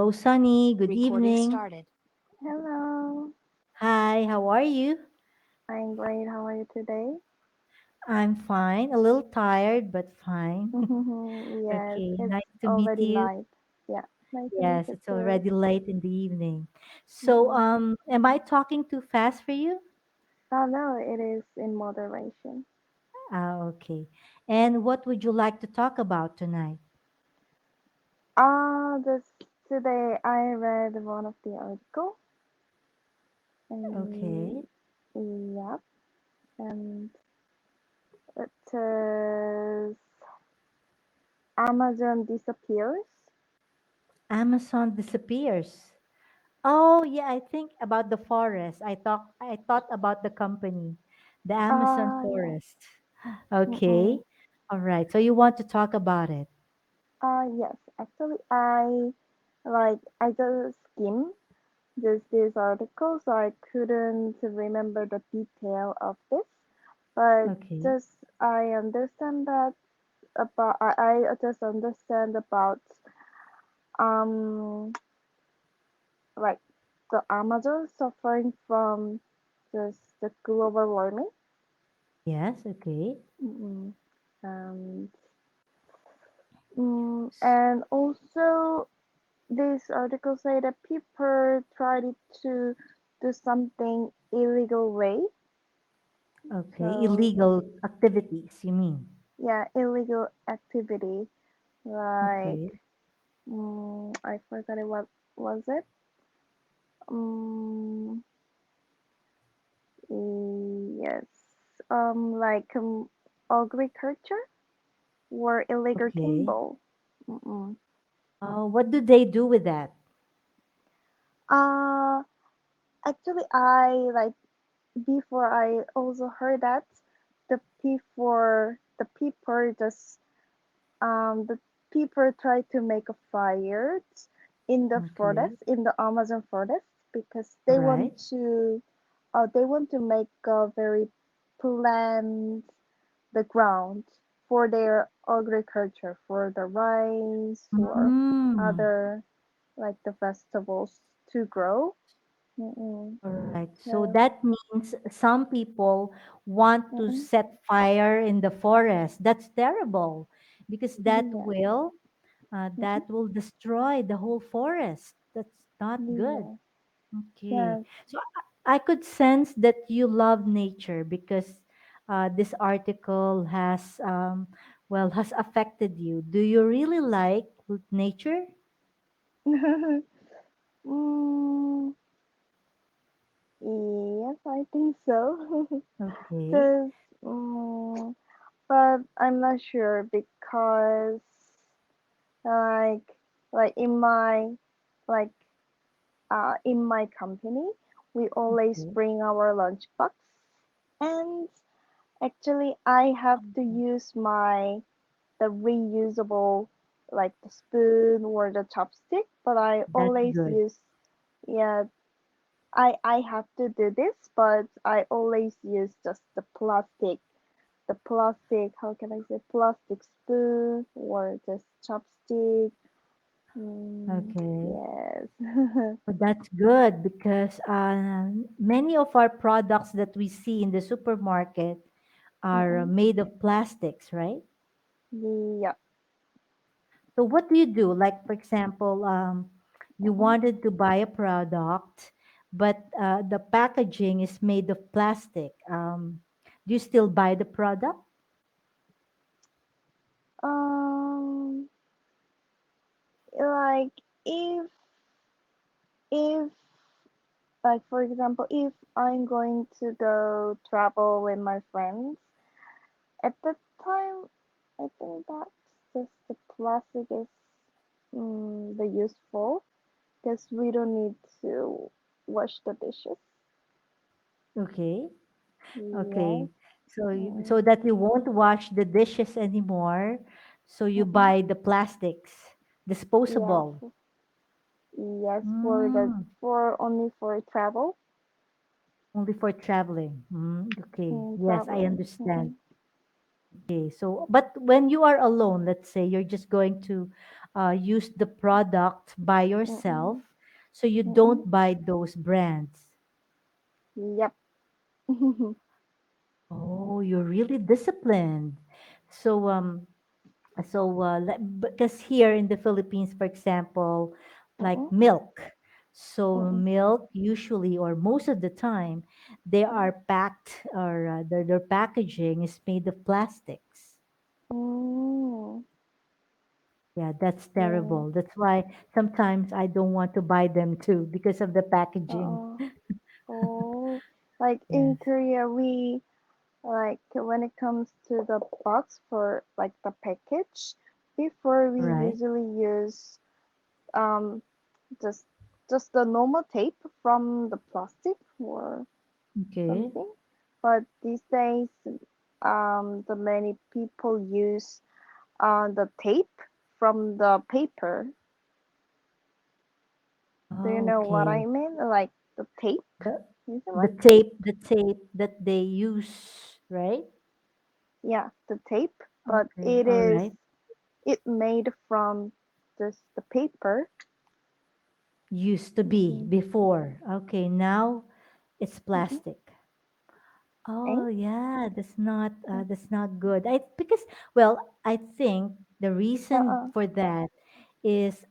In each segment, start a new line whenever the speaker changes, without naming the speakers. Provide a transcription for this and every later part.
Hello, Sunny. Good evening.
Hello,
Hi, how are you?
I'm great. How are you today?
I'm fine. A little tired, but fine.
Yes,
Okay,
it's
nice to meet
already
you.
night. Yeah, nice to meet
Yes,
you
it's
too.
already late in the evening. So,
Mm-hmm.
am I talking too fast for you?
Oh no, it is in moderation.
Okay. And what would you like to talk about tonight?
This today I read one of the article and
Okay.
yeah, and it says Amazon disappears.
Amazon disappears. Oh, yeah, I think about the forest. I thought about the company, the Amazon
Yeah.
forest. Okay.
Mm-mm.
All right. So you want to talk about it.
Yes. Actually, I just skimmed this article, so I couldn't remember the detail of this. But
Okay.
just I understand that about I just understand about um like the Amazon suffering from just the global warming.
Yes, okay.
Mm-mm. And
S-
and also this article say that people tried to do something illegal way.
Okay.
So
Illegal activities, you mean?
yeah, illegal activity like
Okay.
I forgot it, what was it? Um, yes, like agriculture or illegal
Okay.
timber. Mm-mm.
What do they do with that?
Uh, Actually, I like before I also heard that the people just the people try to make a fire in the
Okay.
forest, in the Amazon forest, because
All right.
they want to make a very plant the ground for their agriculture, for the rice or
Mm.
other like the vegetables to grow. Mm-mm.
All right. So
Yes.
that means some people want to
Mm-mm.
set fire in the forest. That's terrible because
Yes. Mm-mm.
that will destroy the whole forest. That's not good.
Yes.
Okay.
Yes.
So I could sense that you love nature because this article has affected you. Do you really like nature?
mm, yes, I think so.
Okay.
Cause, but I'm not sure because like like in my like in my company we always
Okay.
bring our lunchbox, and actually I have to use my the reusable like the spoon or the chopstick, but I
That's
always
good.
use, yeah, I have to do this, but I always use just the plastic, how can I say, plastic spoon or just chopstick.
Okay.
Yes.
But that's good because many of our products that we see in the supermarket are
Mm-mm.
made of plastics, right?
Yeah.
So what do you do? Like, for example, you
Mm-mm.
wanted to buy a product, but the packaging is made of plastic. Do you still buy the product?
Um, like if if like for example, if I'm going to go travel with my friends, at that time, I think that just the plastic is the useful because we don't need to wash the dishes.
Okay.
Yes.
Okay. So
Mm,
so that you won't wash the dishes anymore, so you
mm-mm.
buy the plastics,
Yeah.
disposable.
Yes, for the
Mm,
for only for travel.
only for traveling. Okay. Yes, I
Traveling.
understand. Okay. So, but when you are alone, let's say you're just going to use the product by yourself,
Mm-mm.
so you
Mm-mm.
don't buy those brands.
Yep.
Oh, you're really disciplined. So because here in the Philippines, for example, like
Mm-mm.
milk. So
Mm-mm.
milk usually, or most of the time, they are packed, or their packaging is made of plastics.
Mm.
Yeah, that's
Yeah.
terrible. That's why sometimes I don't want to buy them too, because of the packaging.
Uh-uh. Oh, like
Yes,
in Korea, we like when it comes to the box for like the package, before we
right.
usually use um just just the normal tape from the plastic or
Okay.
something. But these days, the many people use the tape from the paper. Do you know what I
Okay.
mean? Like the tape,
The
is it
the
right? Tape?
tape that they use, right?
Yeah, the tape. But
Okay. All right.
it made from just the paper.
Used to be
Mm-mm,
before. Okay, now it's
mm-mm,
plastic. Oh
eh?
yeah, that's not good. I because well, I think the reason
Uh-uh.
for that is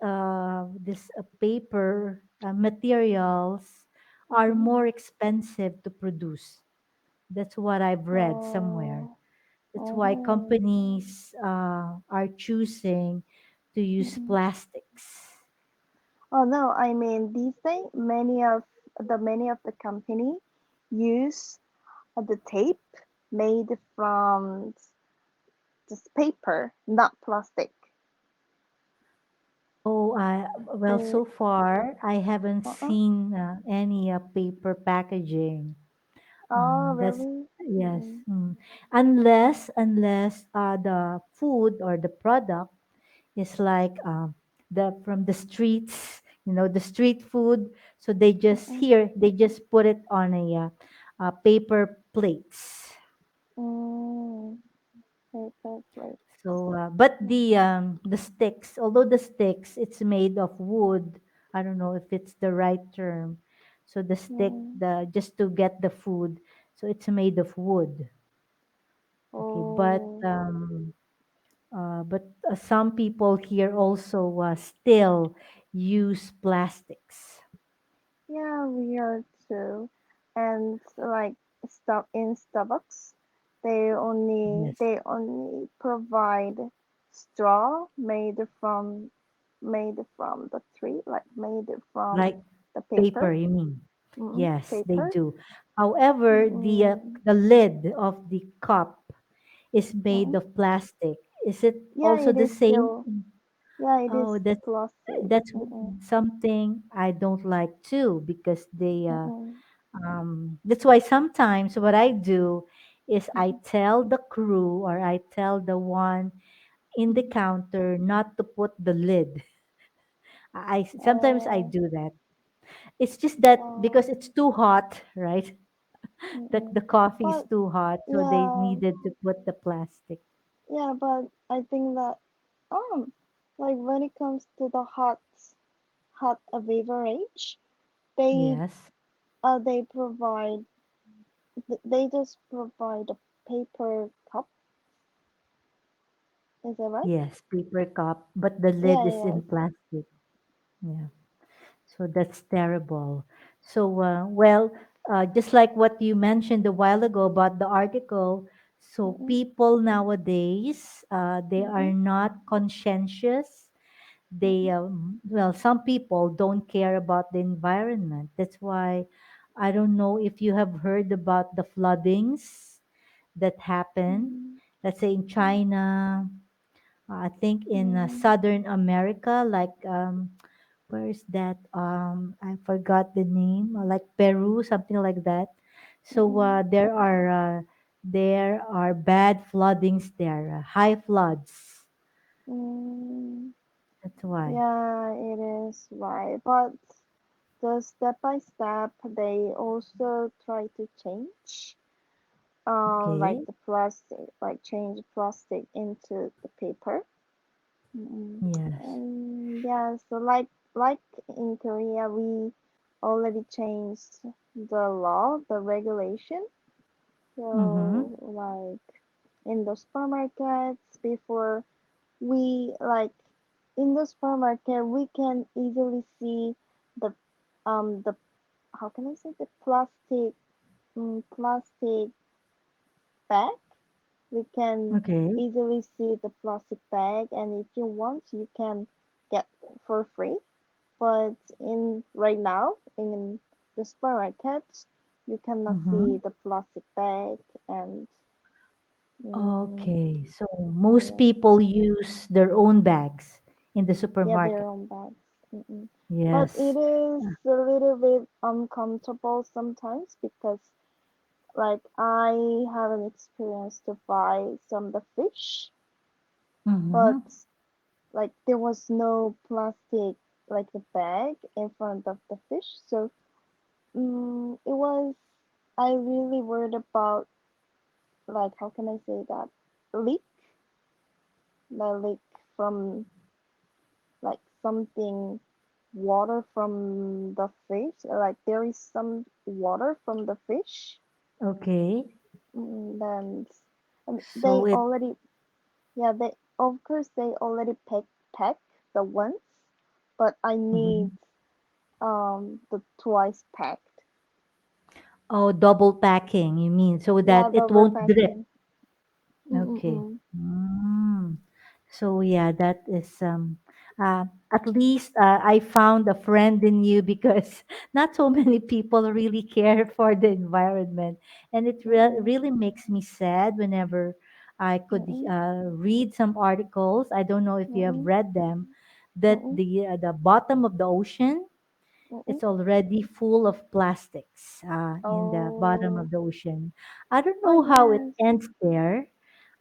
this paper materials are more
Mm-mm.
expensive to produce. That's what I've read somewhere.
Oh,
That's why
oh.
companies are choosing to use
Mm-mm.
plastics.
Oh no, I mean these days many of the company use the tape made from just paper, not plastic.
Oh, well,
They
so far I haven't
uh-uh.
seen any paper packaging.
Oh
That's
really?
yes.
Mm-mm.
Unless the food or the product is like the from the streets, the street food. So
Mm-mm.
they just put it on paper plates.
Mm. Paper plates.
But the sticks, although the sticks, it's made of wood. I don't know if it's the right term. So the stick,
Mm.
the just to get the food, so it's made of wood. Okay,
Oh.
but some people here also still use plastics.
Yeah, we are too. And like stuff in Starbucks,
Yes,
they only provide straw made from the tree, like made from
like
the
paper,
paper.
you mean? Yes, they
Paper.
do. However,
Mm-mm.
the lid of the cup is made
Mm-mm.
of plastic. Is it
Yeah,
also
it
the
is
same?
still. Yeah, it
Oh,
is plastic.
that's
Mm-mm.
something I don't like too, because
Mm-mm.
that's why sometimes what I do is I
Mm-mm.
tell the crew, or I tell the one in the
Mm-mm.
counter not to put the lid. Sometimes I
Oh.
do that. It's just that because
Oh.
it's too hot, right? The
Mm-mm.
coffee is
But
too hot, so they
yeah,
needed to put the plastic.
yeah, but I think that like when it comes to the hot beverage, they
Yes.
they provide they just provide a paper cup. Is that right?
Yes, paper cup, but the lid
Yeah,
is in
yes.
plastic. Yeah. So that's terrible. So, just like what you mentioned a while ago about the article, so
Mm-mm.
people nowadays, they are
Mm-mm.
not conscientious.
Mm-mm.
Some people don't care about the environment. That's why I don't know if you have heard about the floodings that happen,
Mm-mm.
let's say in China, I think in
Mm-mm.
Southern America, like where is that? I forgot the name. Like Peru, something like that. So
Mm-mm.
there are bad floodings there, high floods.
Mm.
That's why.
Yeah, it is right. But the step by step, they also try to change. Like
Okay.
the plastic, like change plastic into the paper. Mm-mm.
Yes.
And yeah, so like in Korea, we already changed the law, the regulation.
Mm-hmm.
So like in the supermarkets before we like in the supermarket we can easily see the how can I say the plastic bag. We can
Okay.
easily see the plastic bag, and if you want, you can get for free. But in right now in the supermarkets, you cannot see
Mm-hmm.
the plastic bag and mm,
Okay. So most
yeah,
people use their own bags in the
yeah, their
supermarket.
own bags. Mm-mm. But it
Yes.
is a little bit uncomfortable sometimes because like I have an experience to buy some of the fish, but
Mm-hmm.
like there was no plastic like the bag in front of the fish, so it was I really worried about like how can I say that leak the leak from like something water from the fish like there is some water from the fish.
Okay.
Then they
So it
already yeah they of course they already pack the ones, but I need
mhm.
the twice packed.
Oh, double packing, you mean, so that
Yeah,
it
double
won't drip.
packing.
Okay.
Mm-mm-mm.
Mm. So yeah, that is at least I found a friend in you because not so many people really care for the environment, and it
Mm-mm.
really makes me sad whenever I could
Mm-mm.
read some articles. I don't know if you have
Mm-mm.
read them, that
Mm-mm.
the bottom of the ocean,
Mm-mm.
it's already full of plastics in the bottom
Oh,
of the ocean. I don't
oh
know how it
yes.
ends there.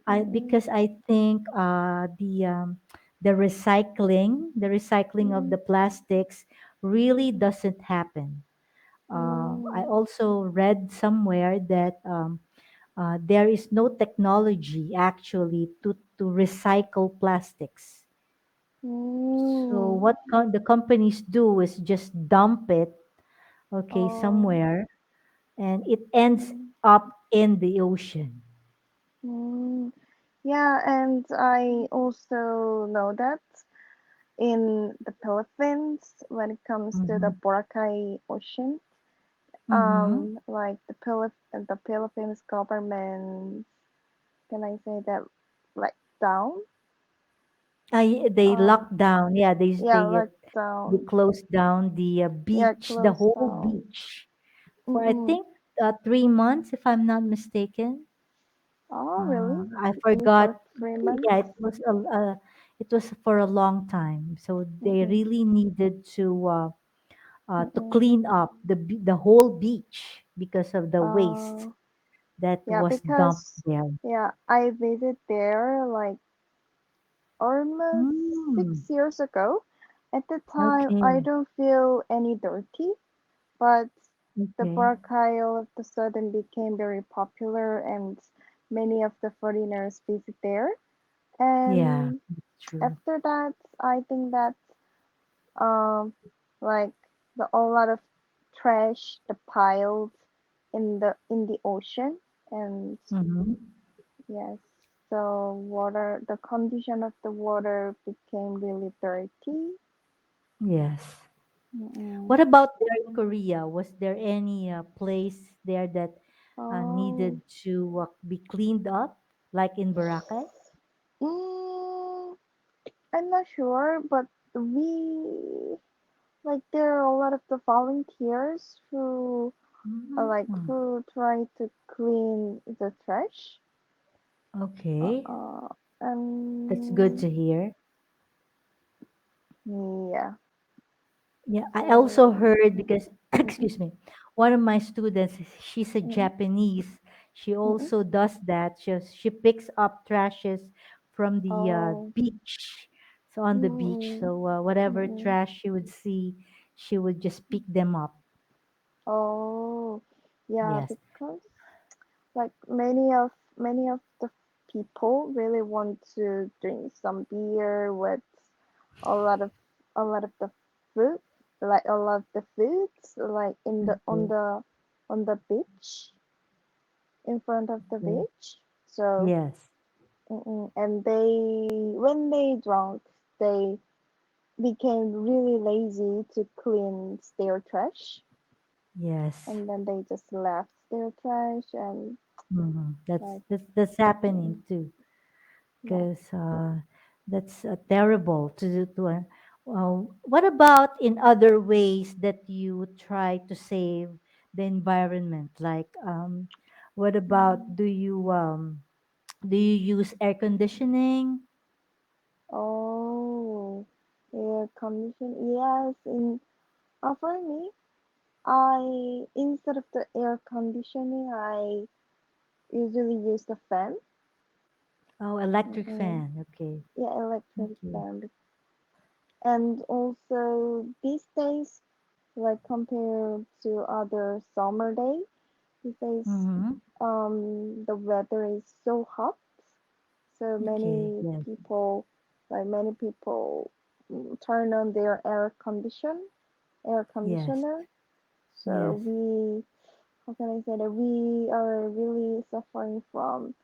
I
Mm-mm.
because I think the recycling of
Mm-mm.
the plastics really
Mm-mm.
doesn't happen. I
Mm.
also read somewhere that there is no technology actually to recycle plastics. So
Mm.
the companies do is just dump it, okay,
Oh.
somewhere, and it ends
Mm.
up in the ocean.
Mm. Yeah, and I also know that in the Philippines, when it comes to the
Mm-hmm.
Boracay Ocean,
Mm-hmm.
like the Philippines government, can I say that, like down?
They
Uh,
locked down. Yeah,
yeah,
they
like
they
down.
closed down the
Yeah,
beach, the
close
whole
down.
beach, for I
Mm-mm.
think 3 months, if I'm not mistaken.
Oh, really?
I
Only
forgot.
for 3 months?
Yeah, it was for a long time. So they
Mm-mm.
really needed to
Mm-mm.
clean up the whole beach because of the waste
Uh,
that
yeah,
was dumped
because
there.
yeah, I visited there like almost
Mm,
6 years ago. At the time, I
okay,
don't feel any dirty, but the
okay,
Boracay all of a sudden became very popular, and many of the foreigners visit there.
yeah,
And
that's true.
after that, I think that um, like a lot of trash the piled in the ocean, and
Mm-hmm.
yes, so water the condition of the water became really dirty.
Yes.
Mm-mm.
What about there in Korea? Was there any place there that
Oh,
needed to be cleaned up, like in Boracay?
mm, I'm not sure, but we like there are a lot of the volunteers who
Mm,
who try to clean the trash. Uh,
okay,
uh,
that's good
and
to hear.
yeah,
Yeah, I also
so
heard because,
mm-mm,
excuse me, one of my students, she's a
mm-mm,
Japanese. She
mm-mm.
also does that. She picks up trashes from the
Oh,
beach. So on the beach.
mm-mm,
So whatever
mm-mm.
trash she would see, she would just pick them up.
Oh, yeah,
Yes.
because like many of the people really want to drink some beer with a lot of the fruit, like a lot of the foods, like in the
Okay.
on the beach, in front of the
Okay.
beach. So,
Yes.
and they when they drunk, they became really lazy to clean their trash,
Yes.
and then they just left their trash and
That's
like,
that's happening
mm,
too,
yeah.
because that's terrible to do to. What about in other ways that you try to save the environment? Like, what about
Mm.
do you use air conditioning?
Oh, air condition. Yes, in for me, I instead of the air conditioning, I usually use the fan.
Oh, electric
Mm-mm.
fan. Okay.
Yeah, electric
Okay.
fan. And also these days, like compared to other summer day, these days,
Mm-hmm.
the weather is so hot. So
Okay. Yes.
many people turn on their air
Yes.
conditioner. So
Yes.
how can I say that we are really suffering from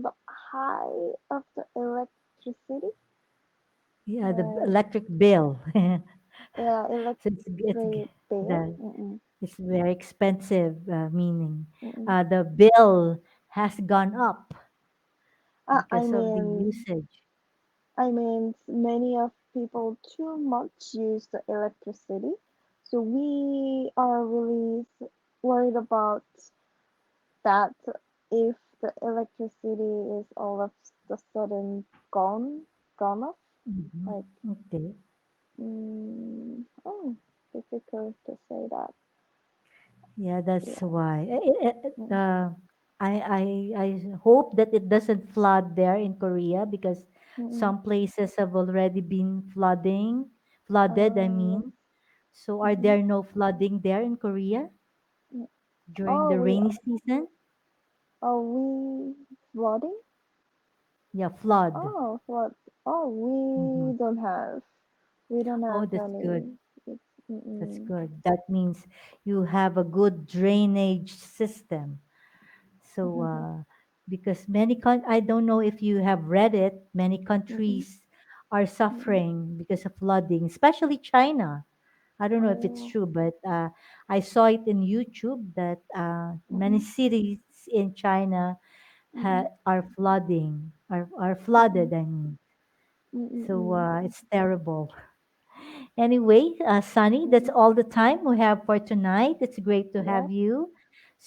the high of the electricity.
Yeah. The
Like,
electric bill.
yeah,
So
electric bill.
the
Mm-mm,
it's very expensive. Meaning,
mm-mm.
the bill has gone up
Ah,
because of the usage.
many of people too much use the electricity, so we are really worried about that if the electricity is all of the sudden gone off.
Hmm.
Like,
Okay.
oh, difficult to say that.
Yeah, that's
Yeah.
why.
Mm,
I hope that it doesn't flood there in Korea because
mm,
some places have already been flooded. I
yes.
mean, so are
Mm,
there no flooding there in Korea
mm.
during
Oh,
the rainy season?
we flooding?
Yeah, flood.
Oh, flood. Oh,
Hmm.
we don't
Oh,
have
that's good.
any. It's,
That's
mm-mm,
good. That means you have a good drainage system. So,
mm-mm,
because I don't know if you have read it, many
mm-mm,
countries are
mm-mm.
suffering because of flooding, especially China. I don't know if it's
Oh,
true, but I saw it in YouTube that many
mm-mm,
cities in China
mm-mm,
are
mm-mm,
flooded. I mean, so
mm-mm,
it's terrible. Anyway, Sunny, that's
mm-mm,
all the time we have for tonight. It's great to
yeah,
have you.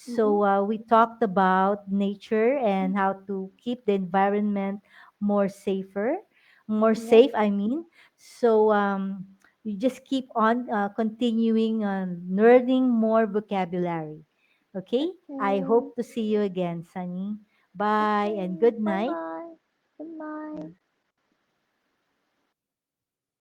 mm-mm,
So, we talked about nature and how to keep the environment more safer, more
yeah.
safe, I mean. So, you just keep on continuing on learning more vocabulary. Okay? I
Okay,
hope to see you again, Sunny. Bye and
okay.
good
Bye
night.
bye. Good night.